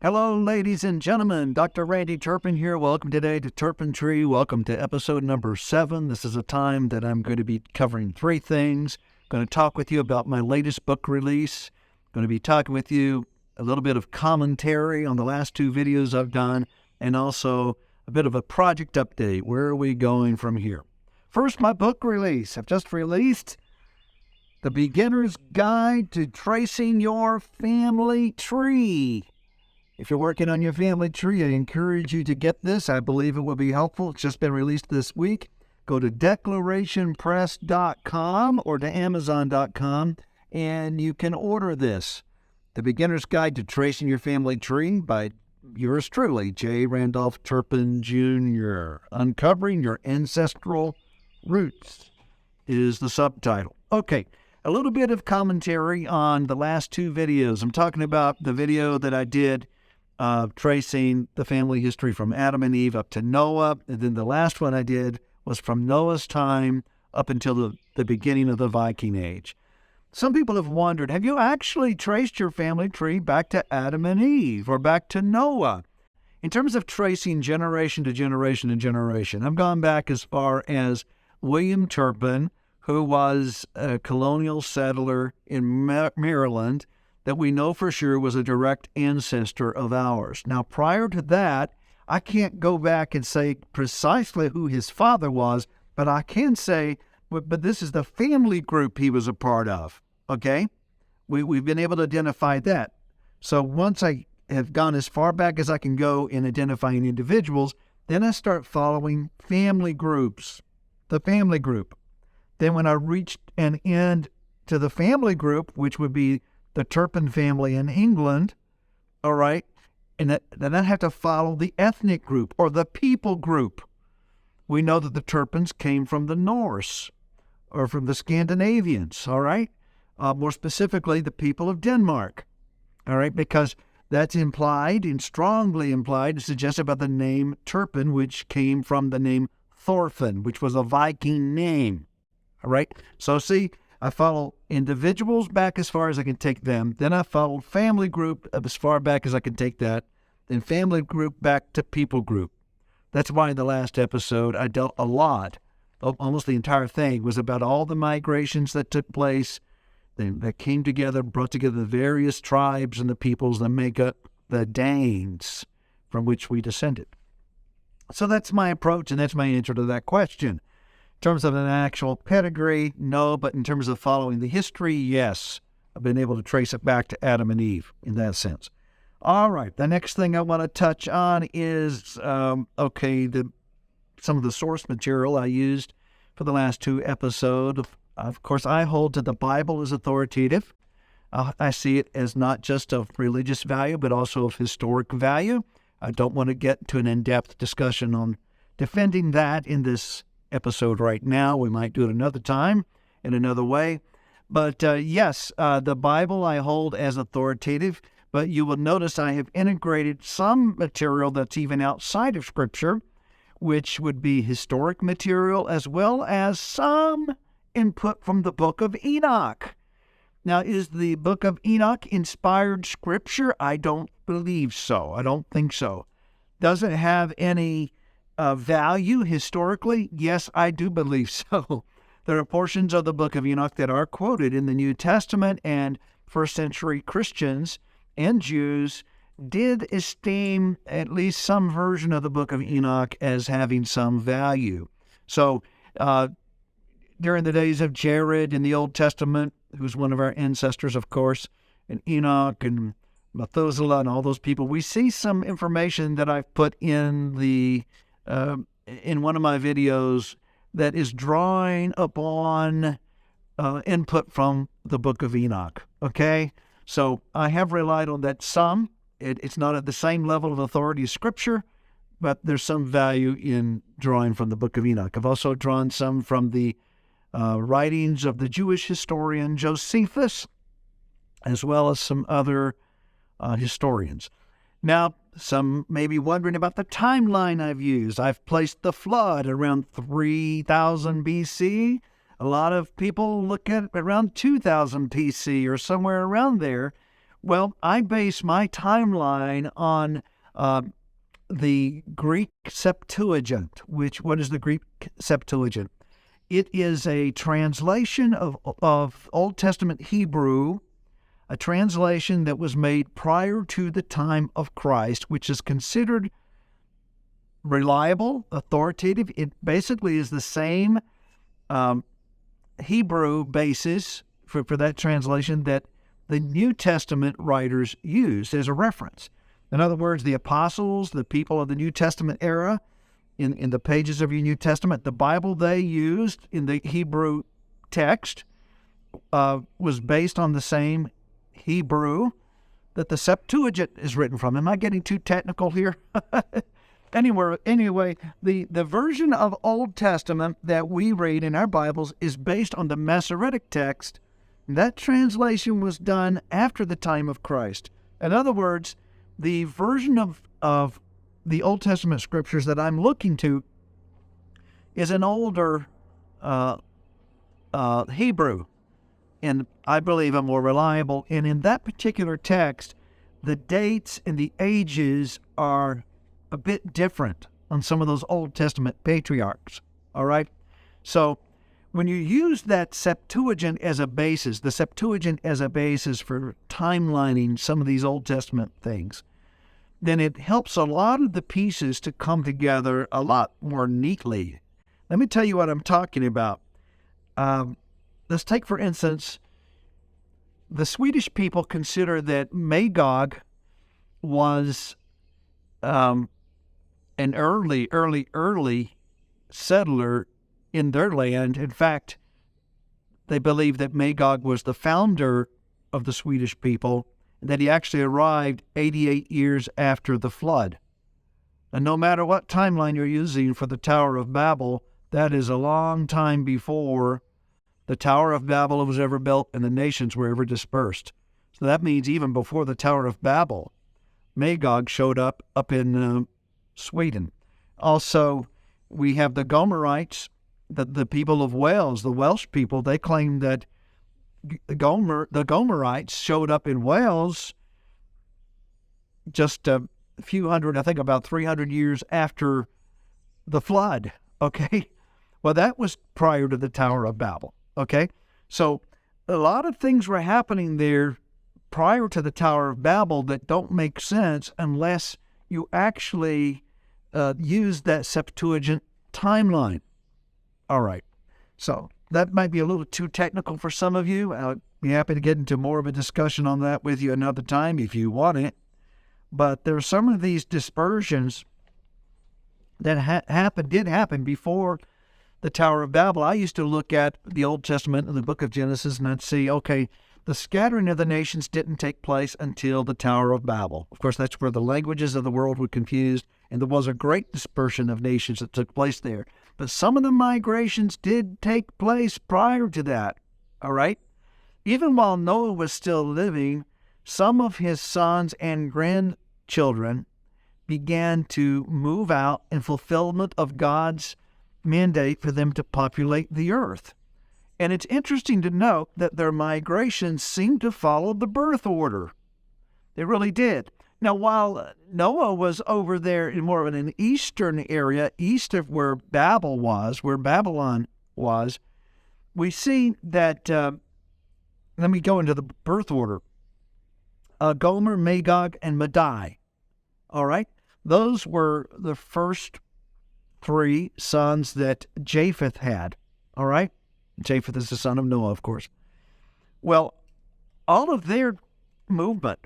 Hello, ladies and gentlemen. Dr. Randy Turpin here. Welcome today to Turpin Tree. Welcome to episode number 7. This is a time that I'm going to be covering 3 things. I'm going to talk with you about my latest book release. I'm going to be talking with you a little bit of commentary on the last 2 videos I've done, and also a bit of a project update. Where are we going from here? First, my book release. I've just released The Beginner's Guide to Tracing Your Family Tree. If you're working on your family tree, I encourage you to get this. I believe it will be helpful. It's just been released this week. Go to declarationpress.com or to amazon.com, and you can order this. The Beginner's Guide to Tracing Your Family Tree by yours truly, J. Randolph Turpin, Jr. Uncovering Your Ancestral Roots is the subtitle. Okay, a little bit of commentary on the last 2 videos. I'm talking about the video that I did tracing the family history from Adam and Eve up to Noah. And then the last one I did was from Noah's time up until the beginning of the Viking Age. Some people have wondered, have you actually traced your family tree back to Adam and Eve or back to Noah? In terms of tracing generation to generation to generation, I've gone back as far as William Turpin, who was a colonial settler in Maryland, that we know for sure was a direct ancestor of ours. Now, prior to that, I can't go back and say precisely who his father was, but I can say, but this is the family group he was a part of, okay? We've been able to identify that. So once I have gone as far back as I can go in identifying individuals, then I start following family groups, the family group. Then when I reached an end to the family group, which would be the Turpin family in England, all right, and then I have to follow the ethnic group or the people group. We know that the Turpins came from the Norse or from the Scandinavians, all right, more specifically the people of Denmark, all right, because that's implied and strongly implied and suggested about the name Turpin, which came from the name Thorfinn, which was a Viking name, all right. So see, I follow individuals back as far as I can take them. Then I follow family group as far back as I can take that. Then family group back to people group. That's why in the last episode I dealt a lot, almost the entire thing, was about all the migrations that took place, that came together, brought together the various tribes and the peoples that make up the Danes from which we descended. So that's my approach, and that's my answer to that question. In terms of an actual pedigree, no, but in terms of following the history, yes. I've been able to trace it back to Adam and Eve in that sense. All right, the next thing I want to touch on is, some of the source material I used for the last 2 episodes. Of course, I hold to the Bible as authoritative. I see it as not just of religious value, but also of historic value. I don't want to get to an in-depth discussion on defending that in this episode right now. We might do it another time in another way. But yes, the Bible I hold as authoritative, but you will notice I have integrated some material that's even outside of Scripture, which would be historic material, as well as some input from the book of Enoch. Now, is the book of Enoch inspired Scripture? I don't believe so. I don't think so. Does it have any value historically? Yes, I do believe so. There are portions of the book of Enoch that are quoted in the New Testament, and first century Christians and Jews did esteem at least some version of the book of Enoch as having some value. So during the days of Jared in the Old Testament, who's one of our ancestors, of course, and Enoch and Methuselah and all those people, we see some information that I've put in in one of my videos that is drawing upon input from the book of Enoch, okay? So I have relied on that some. It's not at the same level of authority as Scripture, but there's some value in drawing from the book of Enoch. I've also drawn some from the writings of the Jewish historian Josephus, as well as some other historians. Now, some may be wondering about the timeline I've used. I've placed the flood around 3000 BC. A lot of people look at around 2000 BC or somewhere around there, Well, I base my timeline on the Greek Septuagint. What is the Greek Septuagint? It is a translation of Old Testament Hebrew, a translation that was made prior to the time of Christ, which is considered reliable, authoritative. It basically is the same Hebrew basis for that translation that the New Testament writers used as a reference. In other words, the apostles, the people of the New Testament era, in the pages of your New Testament, the Bible they used in the Hebrew text was based on the same Hebrew that the Septuagint is written from. Am I getting too technical here? Anyway, the version of Old Testament that we read in our Bibles is based on the Masoretic text. That translation was done after the time of Christ. In other words, the version of the Old Testament scriptures that I'm looking to is an older Hebrew, and I believe a more reliable. And in that particular text, the dates and the ages are a bit different on some of those Old Testament patriarchs, all right? So when you use that Septuagint as a basis, the Septuagint as a basis for timelining some of these Old Testament things, then it helps a lot of the pieces to come together a lot more neatly. Let me tell you what I'm talking about. Let's take, for instance, the Swedish people consider that Magog was an early settler in their land. In fact, they believe that Magog was the founder of the Swedish people, and that he actually arrived 88 years after the flood. And no matter what timeline you're using for the Tower of Babel, that is a long time before the Tower of Babel was ever built and the nations were ever dispersed. So that means even before the Tower of Babel, Magog showed up in Sweden. Also, we have the Gomerites, the people of Wales, the Welsh people. They claim that the Gomerites showed up in Wales just a few hundred, I think about 300 years after the flood, okay? Well, that was prior to the Tower of Babel, okay? So a lot of things were happening there prior to the Tower of Babel that don't make sense unless you actually use that Septuagint timeline. All right, so that might be a little too technical for some of you. I'll be happy to get into more of a discussion on that with you another time if you want it. But there are some of these dispersions that did happen before the Tower of Babel. I used to look at the Old Testament in the book of Genesis and I'd see, okay, the scattering of the nations didn't take place until the Tower of Babel. Of course, that's where the languages of the world were confused, and there was a great dispersion of nations that took place there. But some of the migrations did take place prior to that, all right? Even while Noah was still living, some of his sons and grandchildren began to move out in fulfillment of God's mandate for them to populate the earth. And it's interesting to note that their migrations seemed to follow the birth order. They really did. Now, while Noah was over there in more of an eastern area, east of where Babylon was, we see that, let me go into the birth order. Gomer, Magog, and Madai. All right? Those were the first three sons that Japheth had. All right? Japheth is the son of Noah, of course. Well, all of their movement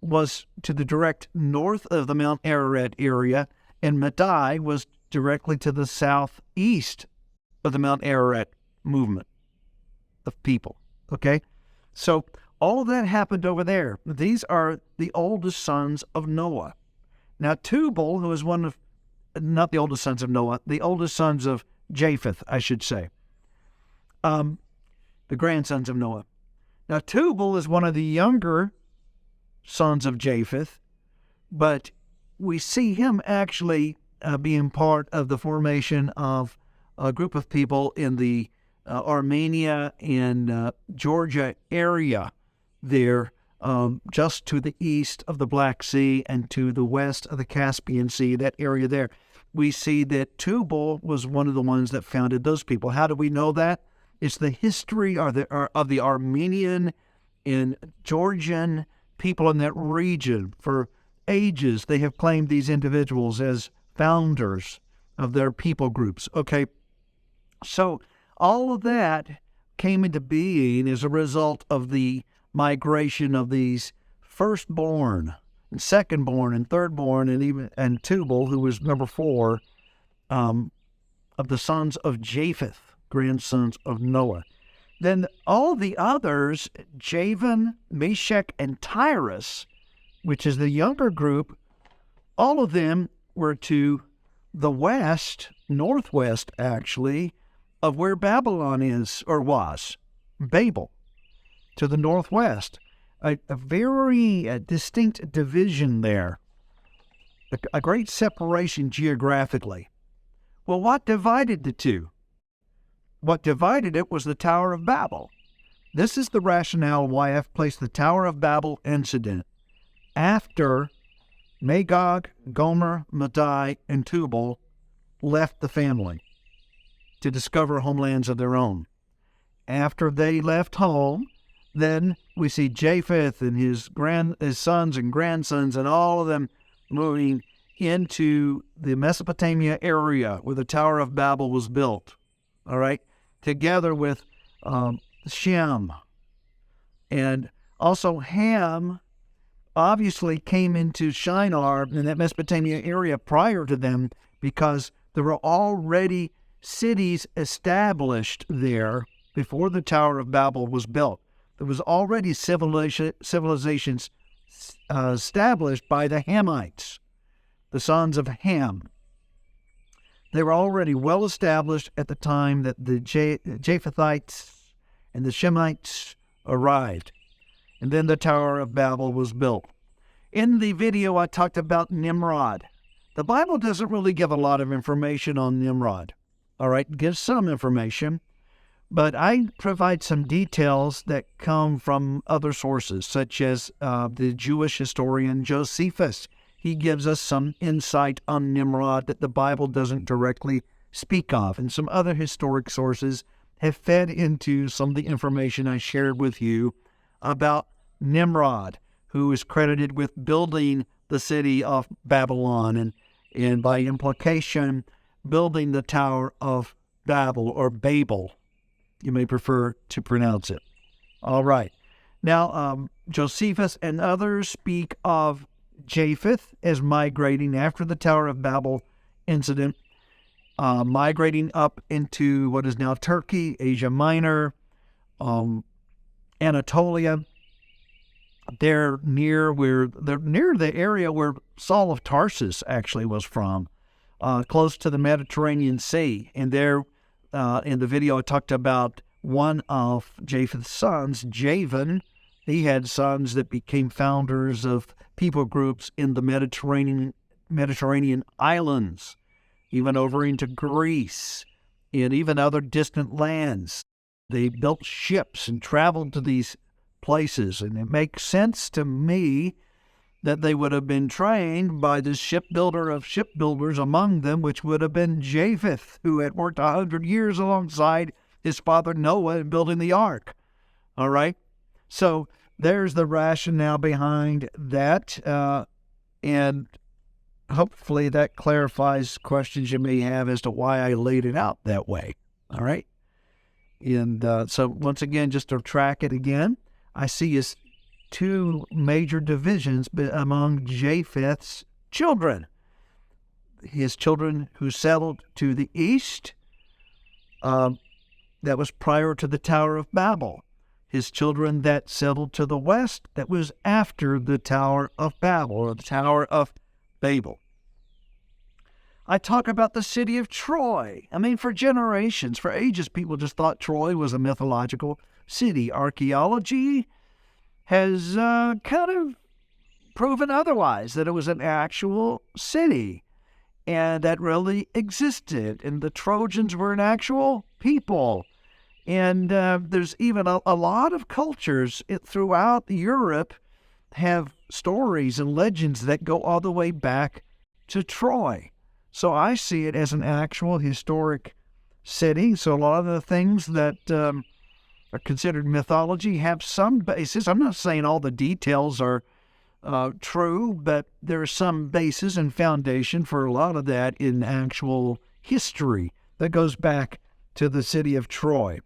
was to the direct north of the Mount Ararat area, and Madai was directly to the southeast of the Mount Ararat movement of people. Okay? So all of that happened over there. These are the oldest sons of Noah. Now, Tubal, who is not the oldest sons of Noah, the oldest sons of Japheth, I should say. The grandsons of Noah. Now, Tubal is one of the younger sons of Japheth, but we see him actually being part of the formation of a group of people in the Armenia and Georgia area there just to the east of the Black Sea and to the west of the Caspian Sea, that area there. We see that Tubal was one of the ones that founded those people. How do we know that? It's the history of the Armenian and Georgian people in that region. For ages, they have claimed these individuals as founders of their people groups. Okay, so all of that came into being as a result of the migration of these firstborn, and secondborn, and thirdborn, and Tubal, who was number 4, of the sons of Japheth, grandsons of Noah. Then all the others, Javan, Meshach, and Tyrus, which is the younger group, all of them were to the west, northwest actually, of where Babylon is, or was, Babel, to the northwest. A very distinct division there, a great separation geographically. Well, what divided the two? What divided it was the Tower of Babel. This is the rationale why I've placed the Tower of Babel incident after Magog, Gomer, Madai, and Tubal left the family to discover homelands of their own. After they left home, then we see Japheth and his sons and grandsons and all of them moving into the Mesopotamia area where the Tower of Babel was built, all right, together with Shem. And also Ham obviously came into Shinar in that Mesopotamia area prior to them because there were already cities established there before the Tower of Babel was built. There was already civilizations established by the Hamites, the sons of Ham. They were already well established at the time that the Japhethites and the Shemites arrived. And then the Tower of Babel was built. In the video, I talked about Nimrod. The Bible doesn't really give a lot of information on Nimrod. All right, it gives some information, but I provide some details that come from other sources, such as the Jewish historian Josephus. He gives us some insight on Nimrod that the Bible doesn't directly speak of, and some other historic sources have fed into some of the information I shared with you about Nimrod, who is credited with building the city of Babylon and by implication, building the Tower of Babel or Babel. You may prefer to pronounce it. All right. Now, Josephus and others speak of Japheth as migrating after the Tower of Babel incident, migrating up into what is now Turkey, Asia Minor, Anatolia. They're near the area where Saul of Tarsus actually was from, close to the Mediterranean Sea. And there, in the video, I talked about one of Japheth's sons, Javan. He had sons that became founders of people groups in the Mediterranean islands, even over into Greece, and even other distant lands. They built ships and traveled to these places, and it makes sense to me that they would have been trained by the shipbuilder of shipbuilders among them, which would have been Japheth, who had worked 100 years alongside his father Noah in building the ark. All right? So there's the rationale behind that, and hopefully that clarifies questions you may have as to why I laid it out that way. All right? And so once again, just to track it again, I see as two major divisions among Japheth's children. His children who settled to the east, that was prior to the Tower of Babel. His children that settled to the west, that was after the Tower of Babel, or the Tower of Babel. I talk about the city of Troy. I mean, for generations, for ages, people just thought Troy was a mythological city. Archaeology has kind of proven otherwise, that it was an actual city and that really existed, and the Trojans were an actual people. And there's even a lot of cultures throughout Europe have stories and legends that go all the way back to Troy. So I see it as an actual historic city. So a lot of the things that are considered mythology have some basis. I'm not saying all the details are true, but there's some basis and foundation for a lot of that in actual history that goes back to the city of Troy.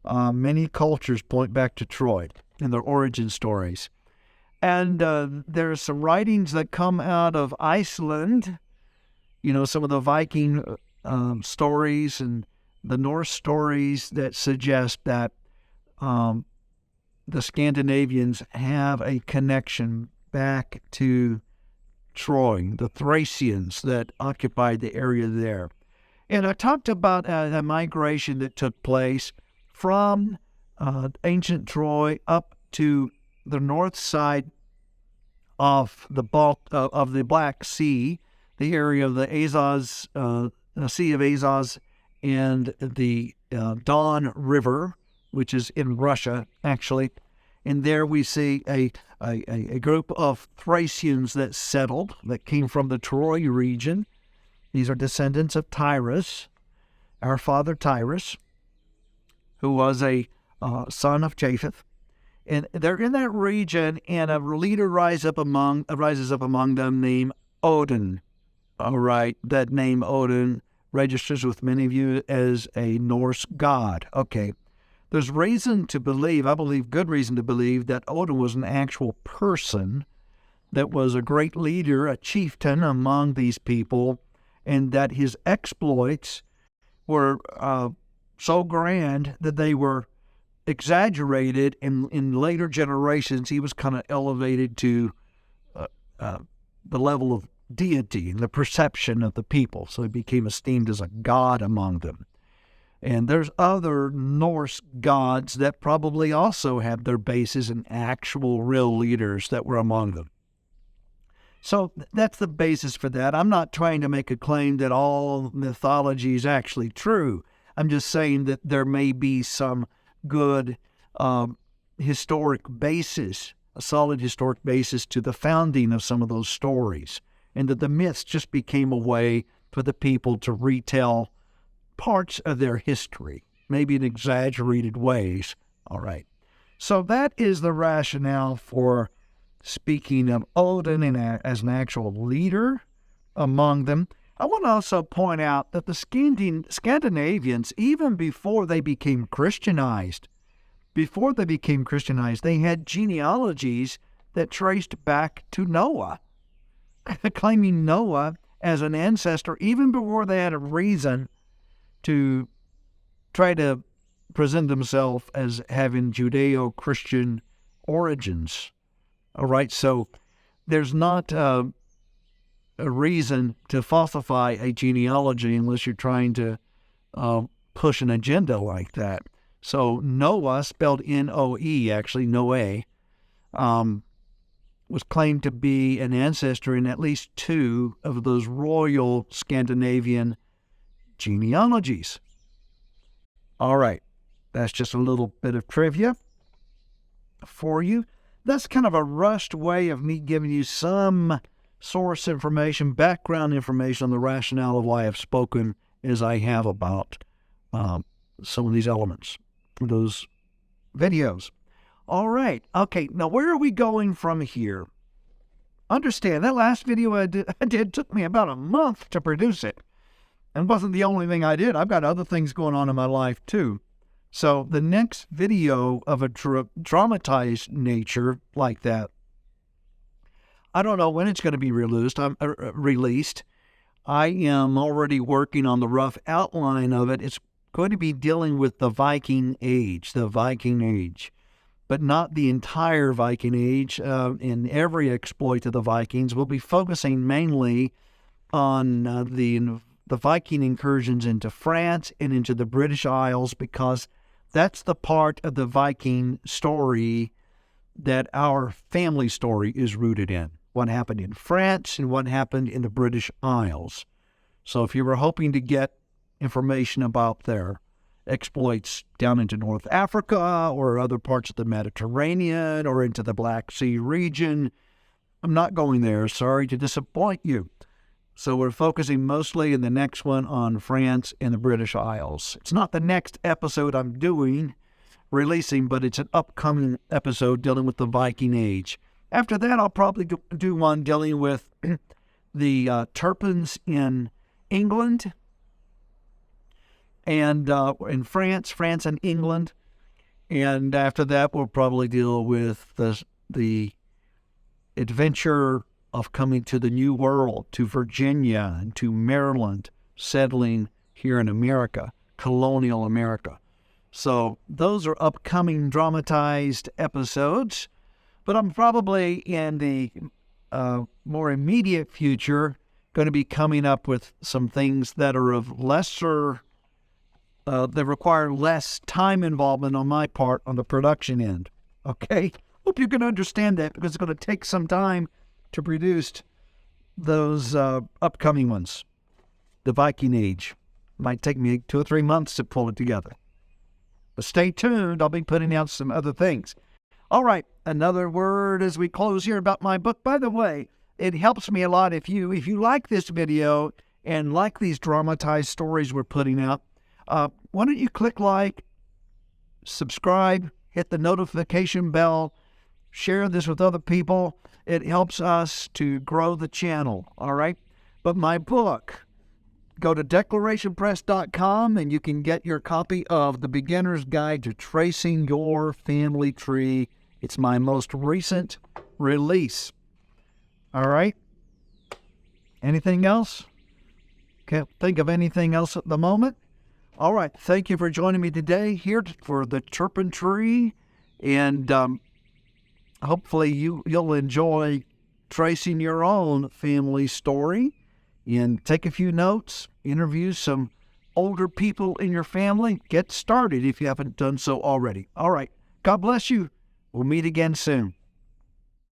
Many cultures point back to Troy in their origin stories. And there's some writings that come out of Iceland, some of the Viking stories and the Norse stories that suggest that the Scandinavians have a connection back to Troy, the Thracians that occupied the area there. And I talked about a migration that took place from ancient Troy up to the north side of the Black Sea, the area of the Azov, Sea of Azov, and the Don River, which is in Russia, actually. And there we see a group of Thracians that settled, that came from the Troy region. These are descendants of Tyrus, our father Tyrus, who was a son of Japheth. And they're in that region, and a leader rises up among them named Odin. All right, that name Odin registers with many of you as a Norse god. Okay, there's reason to believe, I believe good reason to believe, that Odin was an actual person that was a great leader, a chieftain among these people, and that his exploits were so grand that they were exaggerated. In later generations, he was kind of elevated to the level of deity and the perception of the people. So he became esteemed as a god among them. And there's other Norse gods that probably also have their bases in actual real leaders that were among them. So that's the basis for that. I'm not trying to make a claim that all mythology is actually true. I'm just saying that there may be some good historic basis, a solid historic basis to the founding of some of those stories, and that the myths just became a way for the people to retell parts of their history, maybe in exaggerated ways. All right. So that is the rationale for speaking of Odin as an actual leader among them. I want to also point out that the Scandinavians, even before they became Christianized, they had genealogies that traced back to Noah, claiming Noah as an ancestor, even before they had a reason to try to present themselves as having Judeo-Christian origins. All right, so there's not a reason to falsify a genealogy unless you're trying to push an agenda like that. So Noah, spelled N-O-E, actually, Noé, was claimed to be an ancestor in at least two of those royal Scandinavian genealogies. All right, that's just a little bit of trivia for you. That's kind of a rushed way of me giving you some source information, background information on the rationale of why I've spoken as I have about some of these elements, those videos. All right. Okay. Now, where are we going from here? Understand, that last video I did took me about a month to produce it. And wasn't the only thing I did. I've got other things going on in my life, too. So the next video of a dramatized nature like that, I don't know when it's going to be released. I am already working on the rough outline of it. It's going to be dealing with the Viking Age, but not the entire Viking Age. In every exploit of the Vikings, we'll be focusing mainly on the Viking incursions into France and into the British Isles, because that's the part of the Viking story that our family story is rooted in. What happened in France and what happened in the British Isles. So if you were hoping to get information about there, exploits down into North Africa or other parts of the Mediterranean or into the Black Sea region. I'm not going there. Sorry to disappoint you. So we're focusing mostly in the next one on France and the British Isles. It's not the next episode I'm releasing, but it's an upcoming episode dealing with the Viking Age. After that, I'll probably do one dealing with the Turpins in England and in France and England. And after that, we'll probably deal with the adventure of coming to the New World, to Virginia and to Maryland, settling here in America, colonial America. So those are upcoming dramatized episodes, but I'm probably in the more immediate future going to be coming up with some things that are of lesser, that require less time involvement on my part on the production end. Okay? Hope you can understand that, because it's going to take some time to produce those upcoming ones. The Viking Age. Might take me 2 or 3 months to pull it together. But stay tuned. I'll be putting out some other things. All right. Another word as we close here about my book. By the way, it helps me a lot if you like this video and like these dramatized stories we're putting out. Why don't you click like, subscribe, hit the notification bell, share this with other people. It helps us to grow the channel, all right? But my book, go to declarationpress.com and you can get your copy of The Beginner's Guide to Tracing Your Family Tree. It's my most recent release. All right? Anything else? Can't think of anything else at the moment. All right. Thank you for joining me today here for the Turpin Tree. And hopefully you'll enjoy tracing your own family story and take a few notes, interview some older people in your family. Get started if you haven't done so already. All right. God bless you. We'll meet again soon.